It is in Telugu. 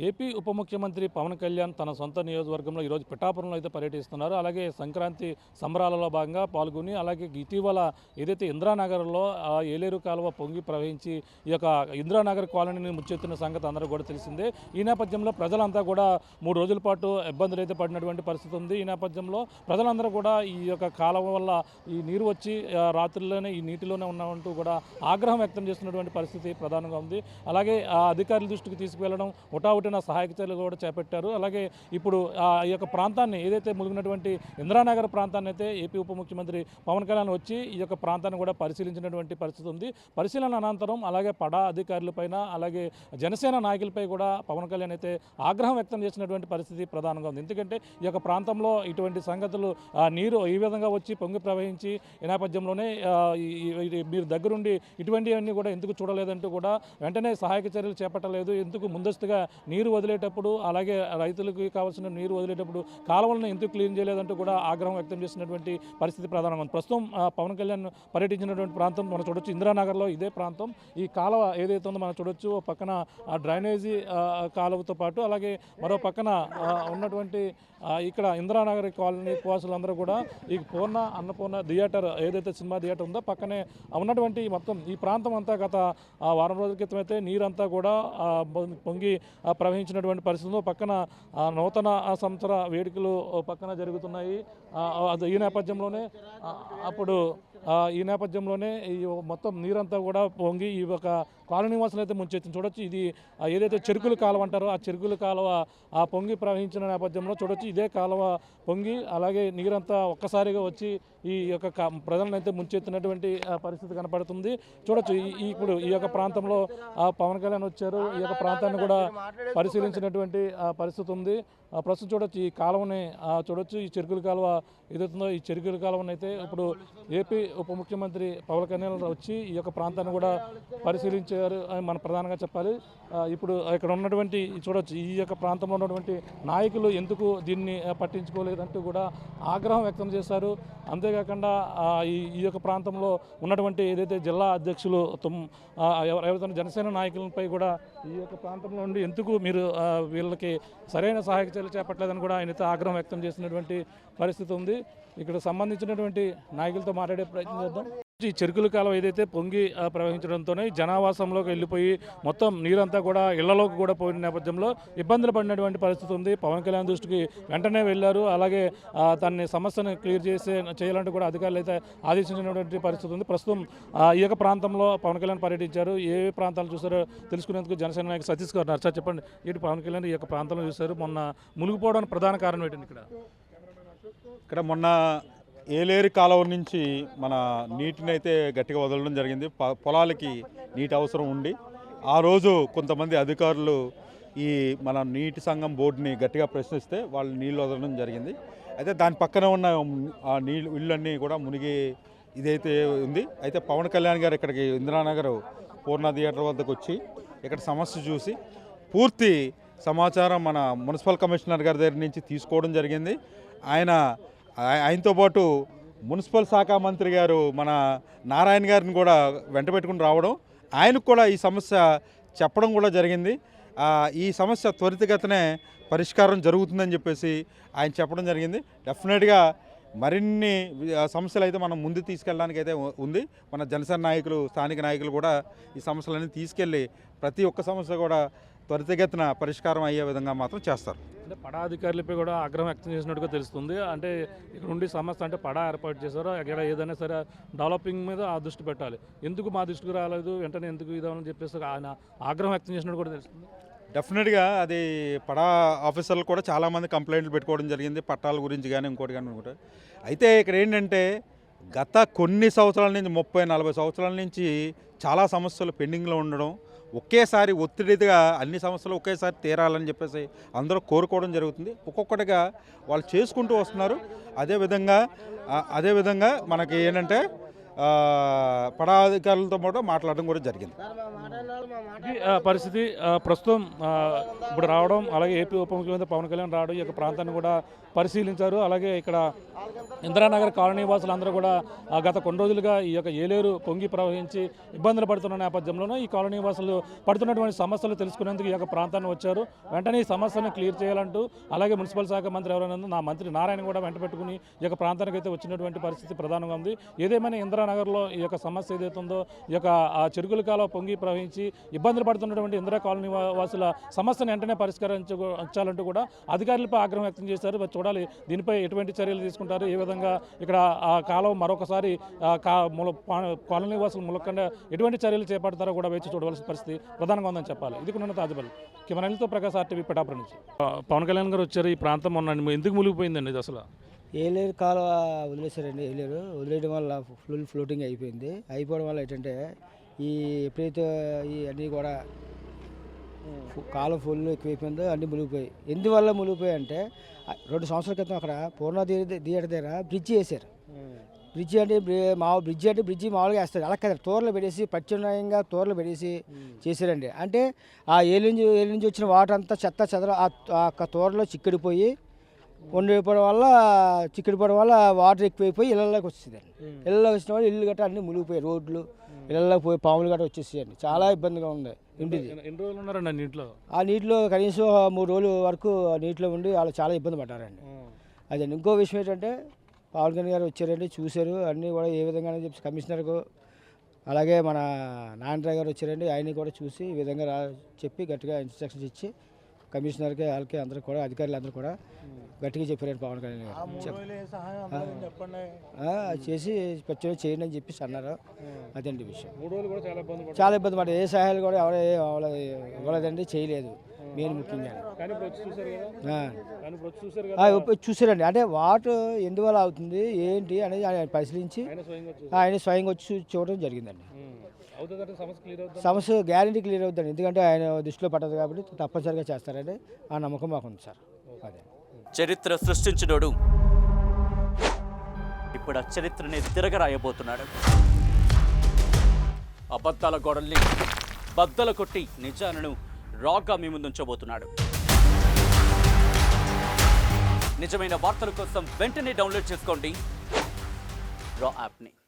ఏపీ ఉప ముఖ్యమంత్రి పవన్ కళ్యాణ్ తన సొంత నియోజకవర్గంలో ఈరోజు పిఠాపురంలో అయితే పర్యటిస్తున్నారు. అలాగే సంక్రాంతి సంబరాలలో భాగంగా పాల్గొని అలాగే ఇటీవల ఏదైతే ఇంద్రానగర్లో ఏలేరు కాలువ పొంగి ప్రవహించి ఈ యొక్క ఇంద్రానగర్ కాలనీని ముచ్చెత్తిన సంగతి అందరూ కూడా తెలిసిందే. ఈ నేపథ్యంలో ప్రజలంతా కూడా 3 రోజుల పాటు ఇబ్బందులు అయితే పడినటువంటి పరిస్థితి ఉంది. ఈ నేపథ్యంలో ప్రజలందరూ కూడా ఈ యొక్క కాలువ వల్ల ఈ నీరు వచ్చి రాత్రుల్లోనే ఈ నీటిలోనే ఉన్నామంటూ కూడా ఆగ్రహం వ్యక్తం చేస్తున్నటువంటి పరిస్థితి ప్రధానంగా ఉంది. అలాగే అధికారుల దృష్టికి తీసుకువెళ్ళడం హుటాహుటిన సహాయక చర్యలు కూడా చేపట్టారు. అలాగే ఇప్పుడు ఈ యొక్క ప్రాంతాన్ని ఏదైతే మునిగినటువంటి ఇంద్రానగర్ ప్రాంతాన్ని అయితే ఏపీ ఉప ముఖ్యమంత్రి పవన్ కళ్యాణ్ వచ్చి ఈ యొక్క ప్రాంతాన్ని కూడా పరిశీలించినటువంటి పరిస్థితి ఉంది. పరిశీలన అనంతరం అలాగే పడా అధికారులపైన అలాగే జనసేన నాయకులపై కూడా పవన్ కళ్యాణ్ అయితే ఆగ్రహం వ్యక్తం చేసినటువంటి పరిస్థితి ప్రధానంగా ఉంది. ఎందుకంటే ఈ యొక్క ప్రాంతంలో ఇటువంటి సంగతులు నీరు ఈ విధంగా వచ్చి పొంగి ప్రవహించి ఈ నేపథ్యంలోనే మీరు దగ్గరుండి ఇటువంటివన్నీ కూడా ఎందుకు చూడలేదంటూ కూడా వెంటనే సహాయక చర్యలు చేపట్టలేదు, ఎందుకు ముందస్తుగా నీరు వదిలేటప్పుడు అలాగే రైతులకు కావాల్సిన నీరు వదిలేటప్పుడు కాలువలను ఎందుకు క్లీన్ చేయలేదంటూ కూడా ఆగ్రహం వ్యక్తం చేసినటువంటి పరిస్థితి ప్రధానంగా ఉంది. ప్రస్తుతం పవన్ కళ్యాణ్ పర్యటించినటువంటి ప్రాంతం మనం చూడొచ్చు. ఇందిరానగర్లో ఇదే ప్రాంతం. ఈ కాలువ ఏదైతే ఉందో మనం చూడొచ్చు. పక్కన డ్రైనేజీ కాలువతో పాటు అలాగే మరో పక్కన ఉన్నటువంటి ఇక్కడ ఇందిరానగర్ కాలనీ వాసులందరూ కూడా ఈ అన్నపూర్ణ థియేటర్ ఏదైతే సినిమా థియేటర్ ఉందో పక్కనే ఉన్నటువంటి మొత్తం ఈ ప్రాంతం అంతా గత వారం రోజుల క్రితం అయితే నీరంతా కూడా పొంగి ప్రవహించినటువంటి పరిస్థితుల్లో పక్కన నూతన సంవత్సర వేడుకలు పక్కన జరుగుతున్నాయి. ఈ నేపథ్యంలోనే ఈ మొత్తం నీరంతా కూడా పొంగి ఈ ఒక కాలనీ వాసులు అయితే ముంచెత్తింది చూడొచ్చు. ఇది ఏదైతే చెరుకుల కాలువ అంటారో ఆ చెరుకుల కాలువ పొంగి ప్రవహించిన నేపథ్యంలో చూడొచ్చు. ఇదే కాలువ పొంగి అలాగే నీరంతా ఒక్కసారిగా వచ్చి ఈ యొక్క ప్రజలను అయితే ముంచెత్తినటువంటి పరిస్థితి కనపడుతుంది. చూడొచ్చు. ఇప్పుడు ఈ యొక్క ప్రాంతంలో పవన్ కళ్యాణ్ వచ్చారు. ఈ యొక్క ప్రాంతాన్ని కూడా పరిశీలించినటువంటి పరిస్థితి ఉంది. ప్రస్తుతం చూడొచ్చు. ఈ కాలువని చూడొచ్చు. ఈ చెరుకుల కాలువ ఏదైతుందో ఈ చెరుకుల కాలువని అయితే ఇప్పుడు ఏపీ ఉప ముఖ్యమంత్రి పవన్ కళ్యాణ్ వచ్చి ఈ యొక్క ప్రాంతాన్ని కూడా పరిశీలించారు అని మనం ప్రధానంగా చెప్పాలి. ఇప్పుడు ఇక్కడ ఉన్నటువంటి చూడొచ్చు. ఈ యొక్క ప్రాంతంలో ఉన్నటువంటి నాయకులు ఎందుకు దీన్ని పట్టించుకోలేదంటూ కూడా ఆగ్రహం వ్యక్తం చేశారు. అంతేకాకుండా ఈ యొక్క ప్రాంతంలో ఉన్నటువంటి ఏదైతే జిల్లా అధ్యక్షులు ఎవరైతే జనసేన నాయకులపై కూడా ఈ యొక్క ప్రాంతంలో ఉండి ఎందుకు మీరు వీళ్ళకి సరైన సహాయక చర్యలు చేపట్టలేదని కూడా ఆయన ఆగ్రహం వ్యక్తం చేసినటువంటి పరిస్థితి ఉంది. ఇక్కడ సంబంధించినటువంటి నాయకులతో మాట్లాడే ప్రయత్నం చేద్దాం. ఈ చెరుకుల కాలం ఏదైతే పొంగి ప్రవహించడంతోనే జనావాసంలోకి వెళ్ళిపోయి మొత్తం నీరంతా కూడా ఇళ్లలోకి కూడా పోయిన నేపథ్యంలో ఇబ్బందులు పడినటువంటి పరిస్థితి ఉంది. పవన్ కళ్యాణ్ దృష్టికి వెంటనే వెళ్ళారు. అలాగే దాన్ని సమస్యను క్లియర్ చేయాలంటూ కూడా అధికారులు అయితే ఆదేశించినటువంటి పరిస్థితి ఉంది. ప్రస్తుతం ఈ యొక్క ప్రాంతంలో పవన్ కళ్యాణ్ పర్యటించారు. ఏ ప్రాంతాలు చూసారో తెలుసుకునేందుకు జనసేన నాయకులు సతీష్ గారు ఉన్నారు. సార్ చెప్పండి, ఏంటి పవన్ కళ్యాణ్ ఈ యొక్క ప్రాంతంలో చూశారు? మొన్న మునిగిపోవడానికి ప్రధాన కారణం ఏంటండి? ఇక్కడ మొన్న ఏలేరు కాలువ నుంచి మన నీటిని అయితే గట్టిగా వదలడం జరిగింది. పొలాలకి నీటి అవసరం ఉండి ఆ రోజు కొంతమంది అధికారులు ఈ మన నీటి సంఘం బోర్డుని గట్టిగా ప్రశ్నిస్తే వాళ్ళు నీళ్ళు వదలడం జరిగింది. అయితే దాని పక్కన ఉన్న ఆ నీళ్ళు ఇళ్ళన్నీ కూడా మునిగి ఇదైతే ఉంది. అయితే పవన్ కళ్యాణ్ గారు ఇక్కడికి ఇందిరానగర్ పూర్ణ థియేటర్ వద్దకు వచ్చి ఇక్కడ సమస్య చూసి పూర్తి సమాచారం మన మున్సిపల్ కమిషనర్ గారి దగ్గర నుంచి తీసుకోవడం జరిగింది. ఆయనతో పాటు మున్సిపల్ శాఖ మంత్రి గారు మన నారాయణ గారిని కూడా వెంట పెట్టుకుని రావడం, ఆయనకు కూడా ఈ సమస్య చెప్పడం కూడా జరిగింది. ఈ సమస్య త్వరితగతినే పరిష్కారం జరుగుతుందని చెప్పేసి ఆయన చెప్పడం జరిగింది. డెఫినెట్గా మరిన్ని సమస్యలు అయితే మనం ముందు తీసుకెళ్ళడానికి అయితే ఉంది. మన జనసేన నాయకులు, స్థానిక నాయకులు కూడా ఈ సమస్యలన్నీ తీసుకెళ్ళి ప్రతి ఒక్క సమస్య కూడా త్వరితగతిన పరిష్కారం అయ్యే విధంగా మాత్రం చేస్తారు. అంటే పడా అధికారులపై కూడా ఆగ్రహం వ్యక్తం చేసినట్టుగా తెలుస్తుంది. అంటే ఇక్కడ ఉండి సమస్య అంటే పడా ఏర్పాటు చేశారో అక్కడ ఏదైనా సరే డెవలపింగ్ మీద ఆ దృష్టి పెట్టాలి, ఎందుకు మా దృష్టికి రాలేదు, వెంటనే ఎందుకు ఇదామని చెప్పేసి ఆయన ఆగ్రహం వ్యక్తం చేసినట్టు కూడా తెలుస్తుంది. డెఫినెట్గా అది పడా ఆఫీసర్లు కూడా చాలామంది కంప్లైంట్లు పెట్టుకోవడం జరిగింది, పట్టాల గురించి కానీ ఇంకోటి కానీ ఇంకోటి. అయితే ఇక్కడ ఏంటంటే గత కొన్ని సంవత్సరాల నుంచి 30-40 సంవత్సరాల నుంచి చాలా సమస్యలు పెండింగ్లో ఉండడం, ఒకేసారి ఒత్తిడిగా అన్ని సమస్యలు ఒకేసారి తీరాలని చెప్పేసి అందరూ కోరుకోవడం జరుగుతుంది. ఒక్కొక్కటిగా వాళ్ళు చేసుకుంటూ వస్తున్నారు. అదేవిధంగా మనకి ఏంటంటే పడా అధికారులతో పాటు మాట్లాడడం కూడా జరిగింది. ఇది పరిస్థితి ప్రస్తుతం ఇప్పుడు రావడం, అలాగే ఏపీ ఉప ముఖ్యమంత్రి పవన్ కళ్యాణ్ రావడం, ఈ యొక్క ప్రాంతాన్ని కూడా పరిశీలించారు. అలాగే ఇక్కడ ఇందిరానగర్ కాలనీ వాసులందరూ కూడా గత కొన్ని రోజులుగా ఈ యొక్క ఏలేరు పొంగి ప్రవహించి ఇబ్బందులు పడుతున్న నేపథ్యంలోనూ ఈ కాలనీ వాసులు పడుతున్నటువంటి సమస్యలు తెలుసుకునేందుకు ఈ యొక్క ప్రాంతాన్ని వచ్చారు. వెంటనే ఈ సమస్యను క్లియర్ చేయాలంటూ, అలాగే మున్సిపల్ శాఖ మంత్రి ఎవరైనా నా మంత్రి నారాయణ కూడా వెంట పెట్టుకుని ఈ యొక్క ప్రాంతానికి అయితే వచ్చినటువంటి పరిస్థితి ప్రధానంగా ఉంది. ఏదేమైనా ఇందిరానగర్లో ఈ యొక్క సమస్య ఏదైతే ఉందో, ఈ యొక్క ఆ చెరుకుల కాలువ పొంగి ప్రవహించి ఇబ్బందులు పడుతున్నటువంటి ఇందిరా కాలనీ వాసుల సమస్యను వెంటనే పరిష్కరించాలంటూ కూడా అధికారులపై ఆగ్రహం వ్యక్తం చేశారు. చూడాలి దీనిపై ఎటువంటి చర్యలు తీసుకుంటారు, ఏ విధంగా ఇక్కడ ఆ కాలువ మరొకసారి కాలనీ వాసులు ములక్కండా ఎటువంటి చర్యలు చేపడతారో కూడా వేచి చూడవలసిన పరిస్థితి ప్రధానంగా ఉందని చెప్పాలి. ఇది కూడా తాజాబల్ కెమెరాలతో ప్రకాశ్ RTV పిఠాపురం నుంచి. పవన్ కళ్యాణ్ గారు వచ్చారు. ఈ ప్రాంతం మొన్న ఎందుకు మునిగిపోయిందండి ఇది అసలు? ఏలేరు కాలువ వదిలేశారండి. ఏలేరు వదిలేయడం వల్ల ఫ్లోటింగ్ అయిపోయింది. అయిపోవడం వల్ల ఏంటంటే ఎప్పుడైతే ఈ అన్నీ కూడా కాలం ఫుల్ ఎక్కువైపోయిందో అన్నీ మునిగిపోయాయి. ఎందువల్ల మునిగిపోయాయి అంటే 2 సంవత్సరాల క్రితం అక్కడ పూర్ణ థియేటర్ దగ్గర బ్రిడ్జి వేశారు. బ్రిడ్జి అంటే బ్రిడ్జి మామూలుగా వేస్తారు, అలా కదా తోరలు పెట్టేసి ప్రత్యామ్నాయంగా తోరలు పెట్టేసి చేశారండి. అంటే ఆ ఏలి నుంచి వచ్చిన వాటర్ అంతా చెత్త చెదర ఆ తోరలో చిక్కడిపోయి వండిపోవడం వల్ల వాటర్ ఎక్కువైపోయి ఇళ్ళలోకి వచ్చేదండి. ఇళ్ళలోకి వచ్చిన వాళ్ళు ఇల్లు గట్రా అన్నీ మునిగిపోయాయి. రోడ్లు ఇళ్ళలోకి పోయి పాములు గట్రా వచ్చేసాయండి. చాలా ఇబ్బందిగా ఉంది. ఇంటిది ఎన్ని రోజులు ఉన్నారండి నీటిలో? ఆ నీటిలో కనీసం 3 రోజుల వరకు నీటిలో ఉండి వాళ్ళు చాలా ఇబ్బంది పడ్డారండి. అదే ఇంకో విషయం ఏంటంటే పవన్ కళ్యాణ్ గారు వచ్చారండి, చూశారు అన్నీ కూడా ఏ విధంగా చెప్పి కమిషనర్కు, అలాగే మన నారాయణ గారు వచ్చారండి, ఆయన కూడా చూసి ఈ విధంగా చెప్పి గట్టిగా ఇన్స్ట్రక్షన్స్ ఇచ్చి కమిషనర్కి వాళ్ళకి అందరూ కూడా అధికారులు అందరూ కూడా గట్టిగా చెప్పారండి. పవన్ కళ్యాణ్ గారు చేసి ప్రత్యేక చేయండి అని చెప్పేసి అన్నారు. అదండి విషయం. 3 రోజులు కూడా చాలా ఇబ్బంది పడ్డారు. ఏ సహాయాలు కూడా ఎవరు ఇవ్వలేదండి, చేయలేదు. మెయిన్ ముఖ్యంగా చూసారండి. అంటే వాటర్ ఎందువల్ల అవుతుంది ఏంటి అనేది ఆయన పరిశీలించి ఆయన స్వయంగా వచ్చి చూడడం జరిగిందండి. సమస్య గ్యారెంటీ క్లియర్ అవుతుందండి. ఎందుకంటే ఆయన దృష్టిలో పట్టదు కాబట్టి తప్పనిసరిగా చేస్తారండి. ఆ నమ్మకం మాకు ఉంది సార్. అదే చరిత్ర సృష్టించినోడు ఇప్పుడు ఆ చరిత్రని తిరగరాయబోతున్నాడు. అబద్ధాల గోడల్ని బద్దలు కొట్టి నిజాలను రాగా మీ ముందుంచబోతున్నాడు. నిజమైన వార్తల కోసం వెంటనే డౌన్లోడ్ చేసుకోండి రా యాప్ని.